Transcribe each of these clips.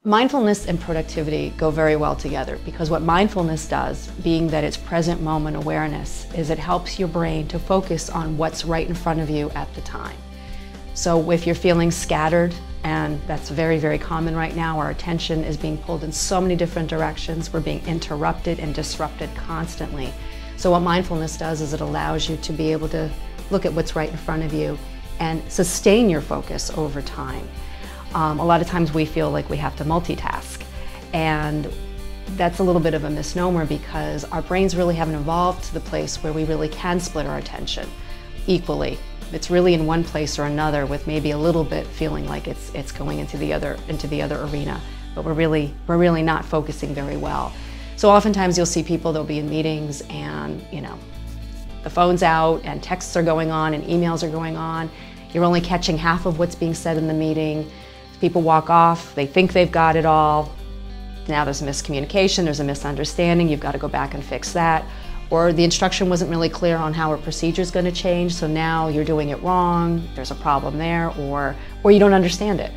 Mindfulness and productivity go very well together because what mindfulness does, being that it's present moment awareness, is it helps your brain to focus on what's right in front of you at the time. So if you're feeling scattered, and that's very, very common right now, our attention is being pulled in so many different directions, we're being interrupted and disrupted constantly. So what mindfulness does is it allows you to be able to look at what's right in front of you and sustain your focus over time. A lot of times we feel like we have to multitask, and that's a little bit of a misnomer because our brains really haven't evolved to the place where we really can split our attention equally. It's really in one place or another, with maybe a little bit feeling like it's going into the other arena, but we're really not focusing very well. So oftentimes you'll see people, they'll be in meetings and the phone's out and texts are going on and emails are going on. You're only catching half of what's being said in the meeting. People walk off, they think they've got it all. Now there's a miscommunication, there's a misunderstanding, you've got to go back and fix that. Or the instruction wasn't really clear on how a procedure is going to change, so now you're doing it wrong, there's a problem there, or you don't understand it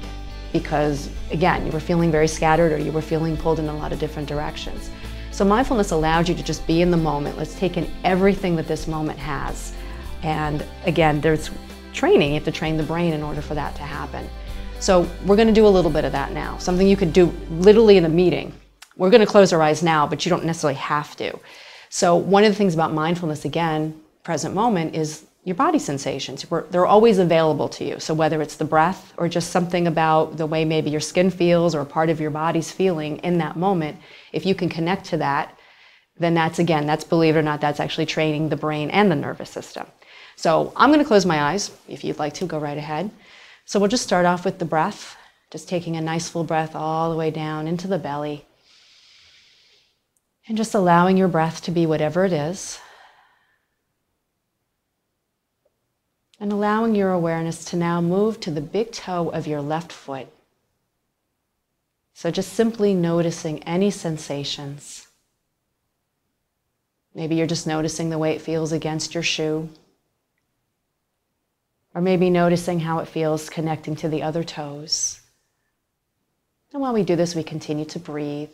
because, again, you were feeling very scattered or you were feeling pulled in a lot of different directions. So mindfulness allows you to just be in the moment. Let's take in everything that this moment has. And again, there's training. You have to train the brain in order for that to happen. So we're going to do a little bit of that now, something you could do literally in a meeting. We're going to close our eyes now, but you don't necessarily have to. So one of the things about mindfulness, again, present moment, is your body sensations. They're always available to you. So whether it's the breath or just something about the way maybe your skin feels or a part of your body's feeling in that moment, if you can connect to that, then that's, believe it or not, that's actually training the brain and the nervous system. So I'm going to close my eyes. If you'd like to, go right ahead. So we'll just start off with the breath, just taking a nice full breath all the way down into the belly. And just allowing your breath to be whatever it is. And allowing your awareness to now move to the big toe of your left foot. So just simply noticing any sensations. Maybe you're just noticing the way it feels against your shoe. Or maybe noticing how it feels connecting to the other toes. And while we do this, we continue to breathe.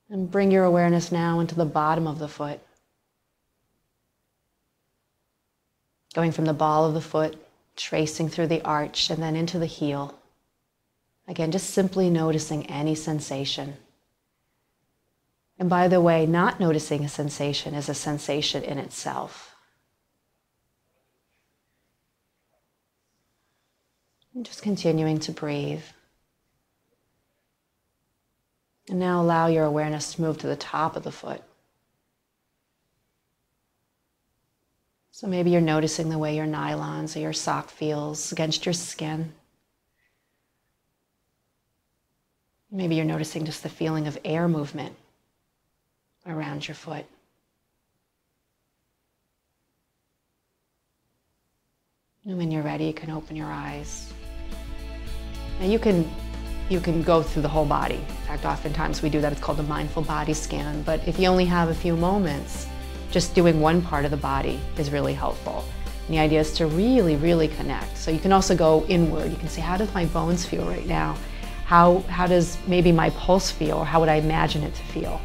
And bring your awareness now into the bottom of the foot. Going from the ball of the foot, tracing through the arch, and then into the heel. Again, just simply noticing any sensation. And by the way, not noticing a sensation is a sensation in itself. And just continuing to breathe. And now allow your awareness to move to the top of the foot. So maybe you're noticing the way your nylons or your sock feels against your skin. Maybe you're noticing just the feeling of air movement around your foot. And when you're ready, you can open your eyes. Now you can go through the whole body. In fact, oftentimes we do that. It's called a mindful body scan. But if you only have a few moments, just doing one part of the body is really helpful. And the idea is to really, really connect. So you can also go inward. You can say, how does my bones feel right now? How does maybe my pulse feel, or how would I imagine it to feel?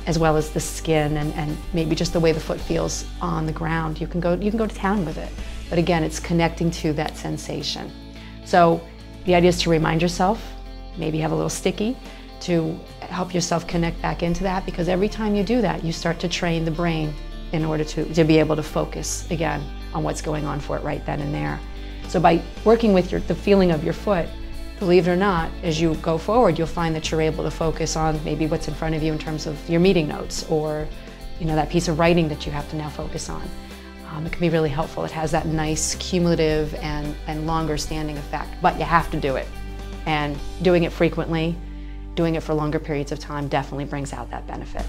As well as the skin and maybe just the way the foot feels on the ground. You can go to town with it. But again, it's connecting to that sensation. So the idea is to remind yourself, maybe have a little sticky, to help yourself connect back into that, because every time you do that, you start to train the brain in order to be able to focus again on what's going on for it right then and there. So by working with the feeling of your foot, believe it or not, as you go forward, you'll find that you're able to focus on maybe what's in front of you in terms of your meeting notes, or that piece of writing that you have to now focus on. It can be really helpful. It has that nice cumulative and longer standing effect, but you have to do it. And doing it frequently, doing it for longer periods of time definitely brings out that benefit.